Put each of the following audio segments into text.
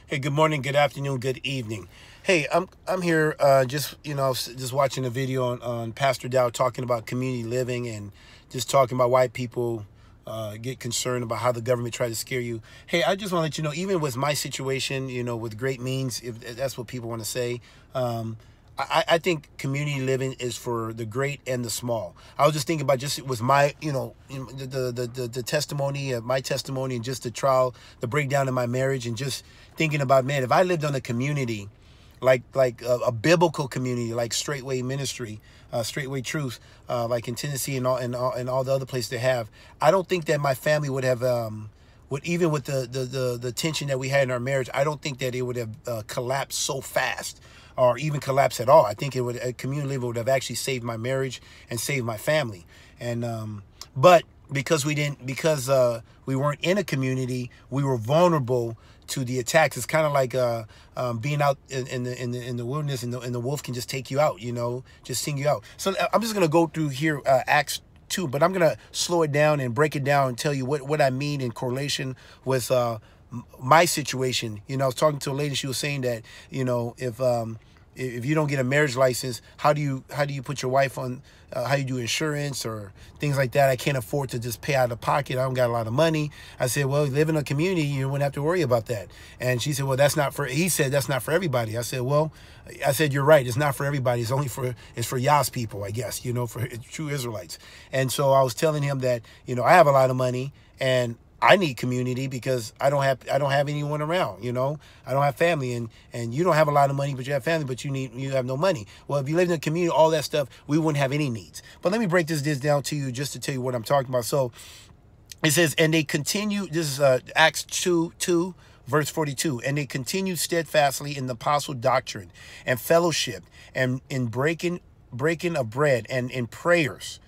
Hey, good morning, good afternoon, good evening. Hey, I'm here just watching a video on Pastor Dow talking about community living and just talking about why people get concerned about how the government try to scare you. Hey, I just want to let you know, even with my situation, with great means, if that's what people want to say, I think community living is for the great and the small. I was just thinking about just with my, the testimony of my testimony and just the trial, the breakdown in my marriage, and just thinking about, man, if I lived on a community like a biblical community, like Straightway Ministry, Straightway Truth, like in Tennessee and all the other places they have, I don't think that my family would have. Even with the tension that we had in our marriage, I don't think that it would have collapsed so fast or even collapse at all. I think a community living would have actually saved my marriage and saved my family. And but because we weren't in a community, we were vulnerable to the attacks. It's kind of like being out in the wilderness, and the wolf can just take you out, just sing you out. So I'm just gonna go through here Acts 2, but I'm gonna slow it down and break it down and tell you what I mean in correlation with my situation. I was talking to a lady. She was saying that if you don't get a marriage license, how do you put your wife on? How you do insurance or things like that? I can't afford to just pay out of pocket. I don't got a lot of money. I said, well, live in a community, you wouldn't have to worry about that. And she said, well, he said, that's not for everybody. I said, well, you're right. It's not for everybody. It's for Yah's people, I guess, for true Israelites. And so I was telling him that, I have a lot of money and I need community because I don't have anyone around, I don't have family, and you don't have a lot of money, but you have family, but you have no money. Well, if you live in a community, all that stuff, we wouldn't have any needs. But let me break this down to you just to tell you what I'm talking about. So it says, and they continue, this is Acts 2, verse 42, and they continued steadfastly in the apostle doctrine and fellowship and in breaking of bread and in prayers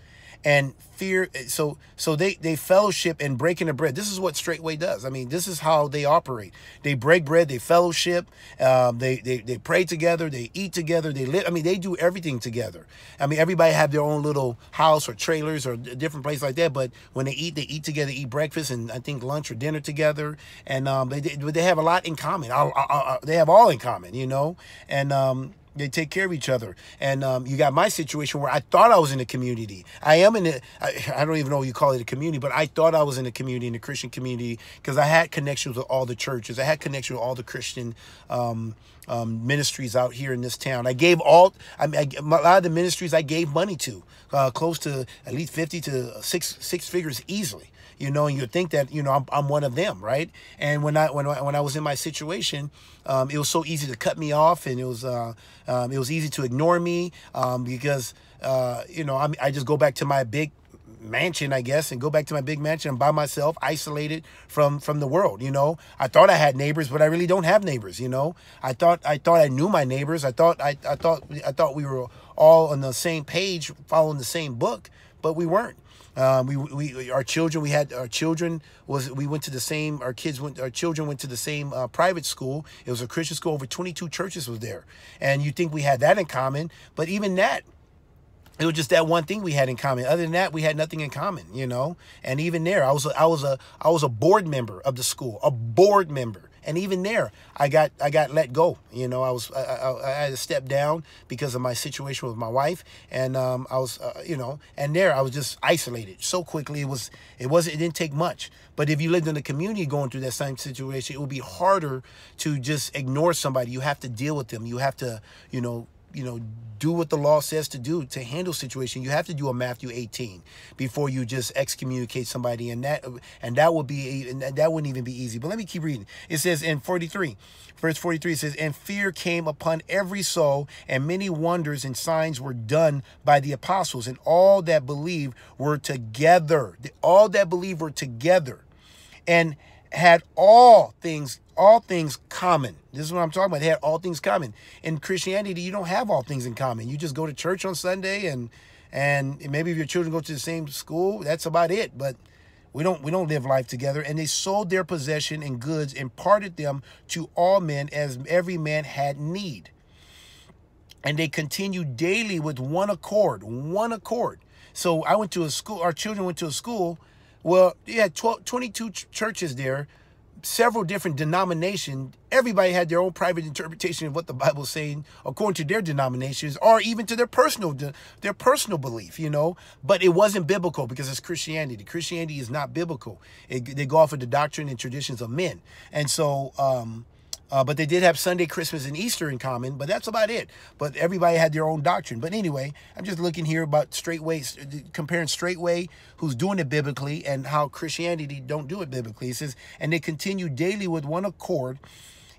and fear. So they fellowship and breaking the bread. This is what Straightway does. I mean, this is how they operate. They break bread, they fellowship, they pray together, they eat together, they live. I mean, they do everything together. I mean, everybody have their own little house or trailers or different place like that. But when they eat together, eat breakfast and I think lunch or dinner together. And they have a lot in common. They have all in common, and they take care of each other. And you got my situation where I thought I was in a community. I am in it. I don't even know what you call it, a community, but I thought I was in a community, in a Christian community, because I had connections with all the churches. I had connections with all the Christian ministries out here in this town. A lot of the ministries I gave money to, close to at least 50 to six figures easily. And you think that, I'm one of them, right? And when I was in my situation, it was so easy to cut me off, and it was easy to ignore me, because I just go back to my big mansion, I guess, and go back to my big mansion by myself, isolated from the world. I thought I had neighbors, but I really don't have neighbors. I thought I knew my neighbors. I thought we were all on the same page, following the same book, but we weren't. Our children went to the same, our children went to the same private school. It was a Christian school. Over 22 churches was there. And you think we had that in common, but even that, it was just that one thing we had in common. Other than that, we had nothing in common, And even there, I was a board member of the school, a board member. And even there, I got let go. I had to step down because of my situation with my wife, and and there I was just isolated so quickly. It didn't take much. But if you lived in a community going through that same situation, it would be harder to just ignore somebody. You have to deal with them. You have to, do what the law says to do to handle situation. You have to do a Matthew 18 before you just excommunicate somebody, and that wouldn't even be easy. But let me keep reading. It says in verse 43, it says, and fear came upon every soul, and many wonders and signs were done by the apostles, and all that believed were together. All that believed were together, and had all things common. This is what I'm talking about. They had all things common. In Christianity, you don't have all things in common. You just go to church on Sunday, and maybe if your children go to the same school, that's about it. But we don't live life together. And they sold their possession and goods and parted them to all men as every man had need. And they continued daily with one accord. So I went to a school. Our children went to a school. Well, you had 22 churches there. several different denominations, everybody had their own private interpretation of what the Bible is saying according to their denominations, or even to their personal belief, you know. But it wasn't biblical because it's Christianity. Christianity is not biblical. They go off of the doctrine and traditions of men. And so, but they did have Sunday, Christmas, and Easter in common, but that's about it. But everybody had their own doctrine. But anyway, I'm just looking here about Straightway, comparing Straightway, who's doing it biblically, and how Christianity don't do it biblically. It says, and they continue daily with one accord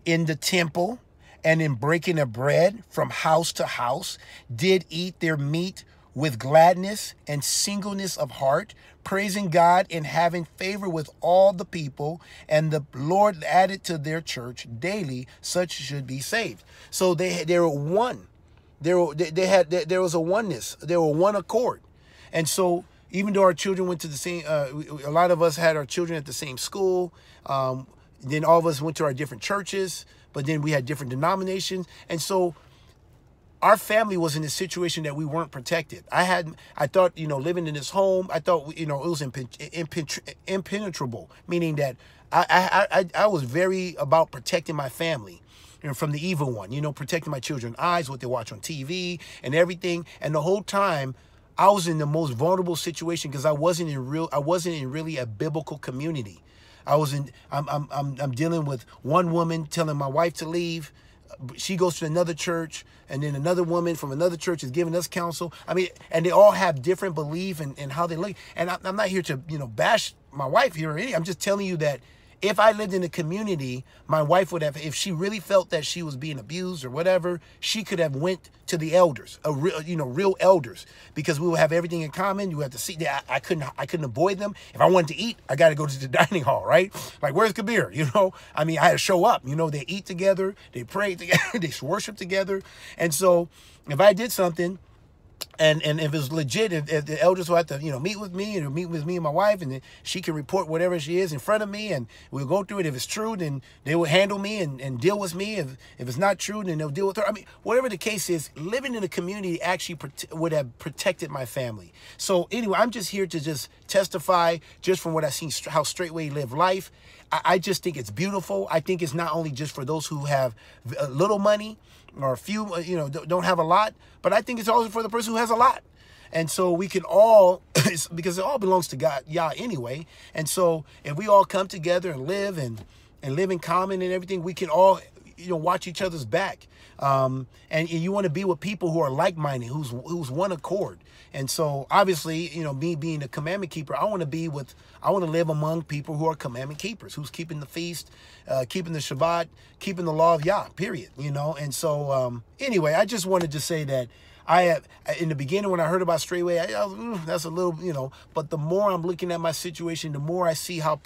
in the temple and in breaking of bread from house to house, did eat their meat with gladness and singleness of heart, praising God and having favor with all the people, and the Lord added to their church daily such should be saved. So they were one. There was a oneness. There were one accord. And so even though our children went to the same, a lot of us had our children at the same school. Then all of us went to our different churches, but then we had different denominations. And so our family was in a situation that we weren't protected. I thought, you know, living in this home, I thought, you know, it was impenetrable, meaning that I was very about protecting my family, you know, from the evil one, you know, protecting my children's eyes, what they watch on TV and everything. And the whole time I was in the most vulnerable situation because I wasn't in really a biblical community. I'm dealing with one woman telling my wife to leave. She goes to another church, and then another woman from another church is giving us counsel. I mean, and they all have different belief and how they look. And I'm not here to, you know, bash my wife here or anything. I'm just telling you that if I lived in a community, my wife would have, if she really felt that she was being abused or whatever, she could have went to the elders, real elders, because we would have everything in common. You have to see that I couldn't avoid them. If I wanted to eat, I got to go to the dining hall, right? Like, where's Kabir? You know, I mean, I had to show up. You know, they eat together, they pray together, they worship together. And so if I did something, and if it was legit, if the elders will have to, you know, meet with me and my wife, and then she can report whatever she is in front of me, and we'll go through it. If it's true, then they will handle me and deal with me. If it's not true, then they'll deal with her. I mean, whatever the case is, living in a community actually would have protected my family. So anyway, I'm just here to just testify just from what I've seen, how Straightway live life. I just think it's beautiful. I think it's not only just for those who have little money or a few, you know, don't have a lot, but I think it's also for the person who has a lot. And so we can all, because it all belongs to God, Yah, anyway. And so if we all come together and live in common and everything, we can all, you know, watch each other's back. And you want to be with people who are like-minded, who's one accord. And so obviously, you know, me being a commandment keeper, I want to live among people who are commandment keepers, who's keeping the feast, keeping the Shabbat, keeping the law of Yah, period, you know. And so anyway, I just wanted to say that in the beginning, when I heard about Straightway, I was, that's a little, you know, but the more I'm looking at my situation, the more I see how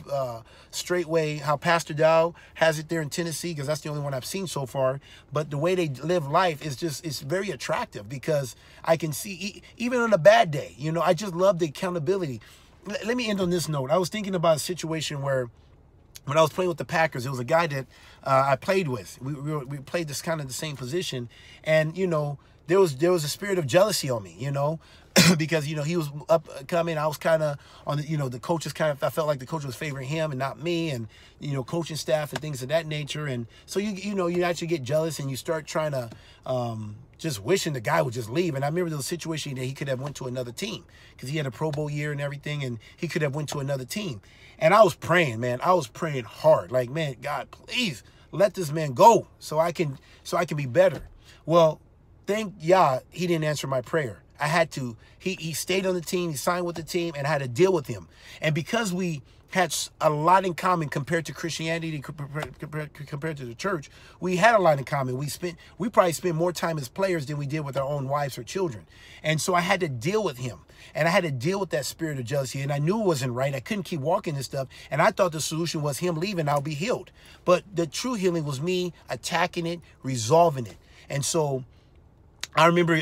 Straightway, how Pastor Dow has it there in Tennessee, because that's the only one I've seen so far. But the way they live life is just, it's very attractive, because I can see, even on a bad day, you know, I just love the accountability. Let me end on this note. I was thinking about a situation where, when I was playing with the Packers, there was a guy that I played with. We played this kind of the same position, and, you know, there was a spirit of jealousy on me, you know, because, you know, he was upcoming. I was kind of on the, you know, the coaches kind of, I felt like the coach was favoring him and not me, and, you know, coaching staff and things of that nature. And so, you know, you actually get jealous, and you start trying to just wishing the guy would just leave. And I remember there was a situation that he could have went to another team, because he had a Pro Bowl year and everything, and he could have went to another team. And I was praying, man. I was praying hard. Like, man, God, please let this man go so I can be better. Well, thank Yah, he didn't answer my prayer. I had to, he stayed on the team, he signed with the team, and I had to deal with him. And because we had a lot in common compared to Christianity, compared to the church, we had a lot in common. We probably spent more time as players than we did with our own wives or children. And so I had to deal with him. And I had to deal with that spirit of jealousy. And I knew it wasn't right. I couldn't keep walking this stuff. And I thought the solution was him leaving, I'll be healed. But the true healing was me attacking it, resolving it. And so I remember,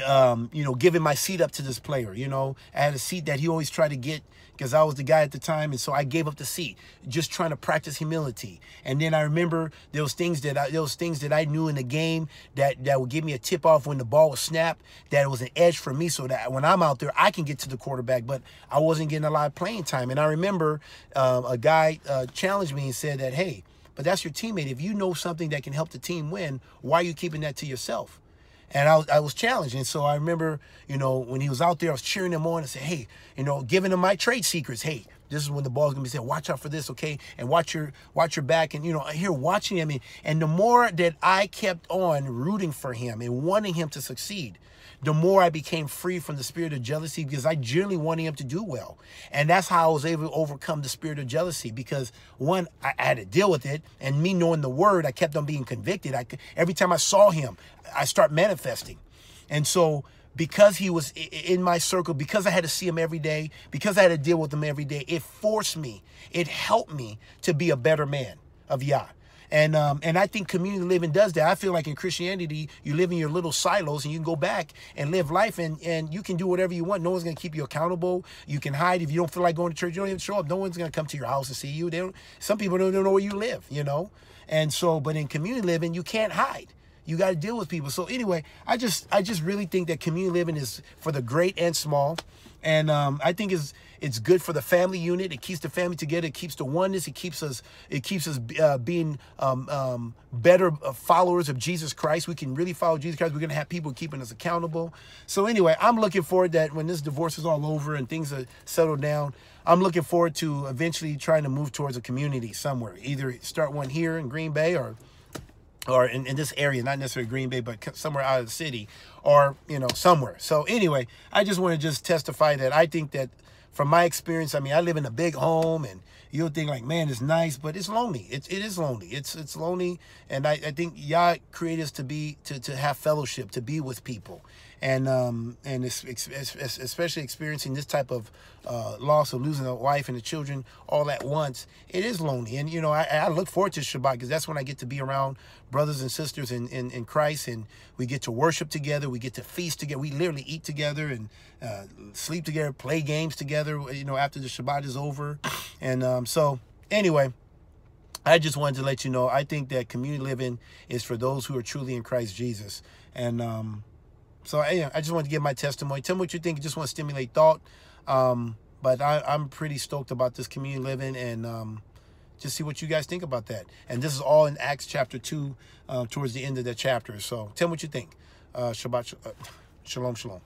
you know, giving my seat up to this player. You know, I had a seat that he always tried to get, because I was the guy at the time. And so I gave up the seat, just trying to practice humility. And then I remember there was things that I knew in the game that would give me a tip off when the ball was snapped, that it was an edge for me, so that when I'm out there, I can get to the quarterback. But I wasn't getting a lot of playing time. And I remember a guy challenged me and said that, hey, but that's your teammate. If you know something that can help the team win, why are you keeping that to yourself? And I was challenged. And so I remember, you know, when he was out there, I was cheering him on and said, hey, you know, giving him my trade secrets. Hey, this is when the ball's gonna be said, watch out for this, okay? And watch your back. And, you know, here watching him. And the more that I kept on rooting for him and wanting him to succeed, the more I became free from the spirit of jealousy, because I genuinely wanted him to do well. And that's how I was able to overcome the spirit of jealousy, because one, I had to deal with it, and me knowing the word, I kept on being convicted. Every time I saw him, I start manifesting. And so because he was in my circle, because I had to see him every day, because I had to deal with him every day, it forced me, it helped me to be a better man of Yah. And I think community living does that. I feel like in Christianity, you live in your little silos and you can go back and live life, and you can do whatever you want. No one's going to keep you accountable. You can hide. If you don't feel like going to church, you don't even show up. No one's going to come to your house to see you. Some people don't know where you live, you know. And so, but in community living, you can't hide. You got to deal with people. So anyway, I just really think that community living is for the great and small. And I think it's good for the family unit. It keeps the family together. It keeps the oneness. It keeps us being better followers of Jesus Christ. We can really follow Jesus Christ. We're going to have people keeping us accountable. So anyway, I'm looking forward that when this divorce is all over and things are settled down, I'm looking forward to eventually trying to move towards a community somewhere. Either start one here in Green Bay or in this area, not necessarily Green Bay, but somewhere out of the city, or, you know, somewhere. So anyway, I just want to just testify that I think that from my experience, I mean, I live in a big home, and you'll think like, man, it's nice, but it's lonely. It is lonely. It's lonely. And I think Yah created us to have fellowship, to be with people. And especially experiencing this type of loss of losing a wife and the children all at once, it is lonely. And, you know, I look forward to Shabbat, because that's when I get to be around brothers and sisters in Christ, and we get to worship together, we get to feast together, we literally eat together and sleep together, play games together, you know, after the Shabbat is over. And so anyway, I just wanted to let you know, I think that community living is for those who are truly in Christ Jesus. And so I just wanted to give my testimony. Tell me what you think. I just want to stimulate thought. But I'm pretty stoked about this community living, and just see what you guys think about that. And this is all in Acts chapter 2, towards the end of the chapter. So tell me what you think. Shabbat, shalom, shalom.